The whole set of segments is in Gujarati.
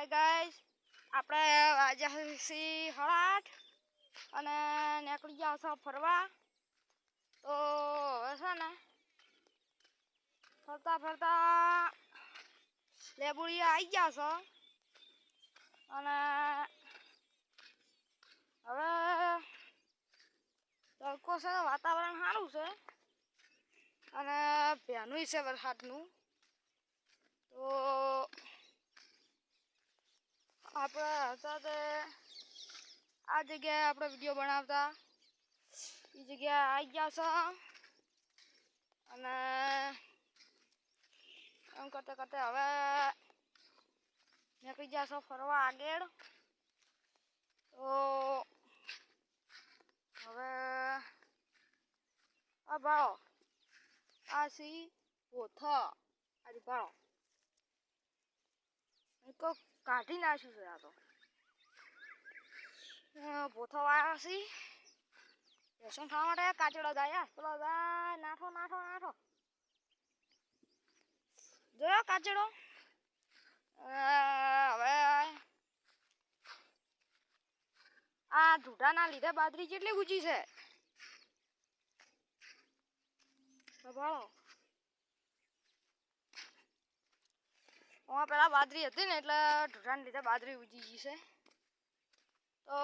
હાય ગાઈસ, આપણે આજે 8:30 અને નીકળી ગયા છો ફરવા. તો હવે છે ને ફરતા ફરતા લેબુડિયા આવી ગયા છો અને હવે તડકો છે, વાતાવરણ સારું છે અને ભેનું છે વરસાદનું. તો આપણે હતા તે આ જગ્યાએ આપણે વિડીયો બનાવતા એ જગ્યાએ આવી ગયા છો અને એમ કરતે કરતે હવે નીકળી ગયા છો ફરવા આગળ. તો હવે આ ભાળો આ સી પોથ આજે ભાળો કોક કાઢી નાખ્યું છે. આ તો પોથો વાળા સી રેશન ખાવા માટે કાચડો જાય પેલો જાય નાઠો નાઠો નાઠો જોયો કાચડો. હવે આ ઢૂઢાના લીધે બાજરી કેટલી ઊંચી છે ભાળો. પેલા બાજરી હતી ને એટલે ઢૂઢાને લીધે બાજરી ઊંચી ગઈ છે. તો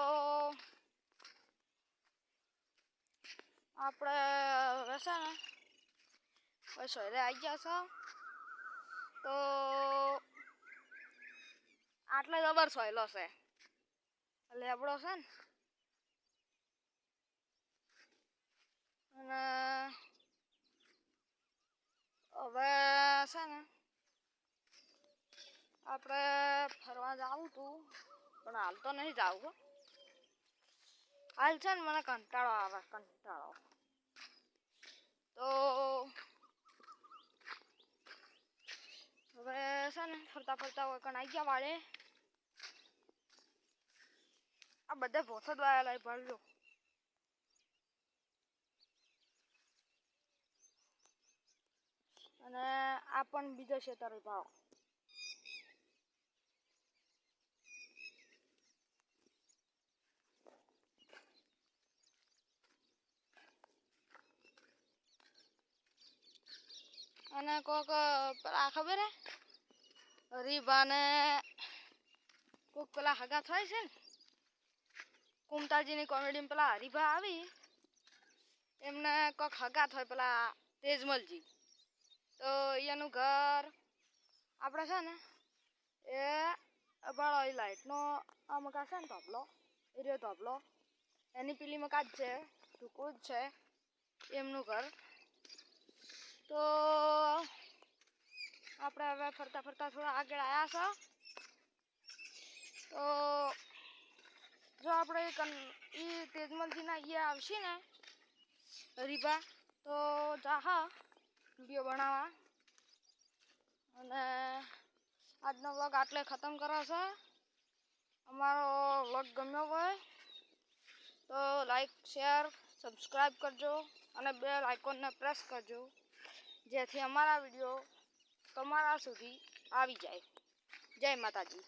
આપણે હવે છે ને હવે સોયરે આવી ગયા છો. તો આટલે જબર સોયલો છે લેબડો છે ને અને હવે છે ને આપણે ફરવા જવું તું પણ હાલ તો નહીં જવું. હાલ છે ને મને કંટાળો આવે કંટાળો. તો હવે છે ને ફરતા ફરતા હોય કણ આવી ગયા વાળે. આ બધા ભોથો દ્વારા લઈ ભરજો. અને આ પણ બીજો ખેતર ભાવ અને કોક પેલા ખબર હે રીબાને કોક પેલા હગા થાય છે ને કુમતાજીની કોમેડીમાં પેલા હરીભા આવી એમને કોક હગા થાય પેલા તેજમલજી. તો એનું ઘર આપણે છે ને એ બાળો એ લાઈટનો આ મકા છે ને ધોપલો એ રહ્યો ધોપલો એની પેલી મકા જ છે ટૂંકું જ છે એમનું ઘર. તો આપણે હવે ફરતા ફરતા થોડા આગળ આવ્યા છો. તો જો આપણે એ તેજમલજીના એ આવશે ને હરીભા તો જા વિડીયો બનાવવા. અને આજનો વ્લોગ આટલે ખતમ કરો છે. અમારો વ્લોગ ગમ્યો હોય તો લાઈક શેર સબસ્ક્રાઈબ કરજો અને બેલ આઇકોનને પ્રેસ કરજો જેથી અમારા વિડીયો તમારા સુધી આવી જાય. જય માતાજી.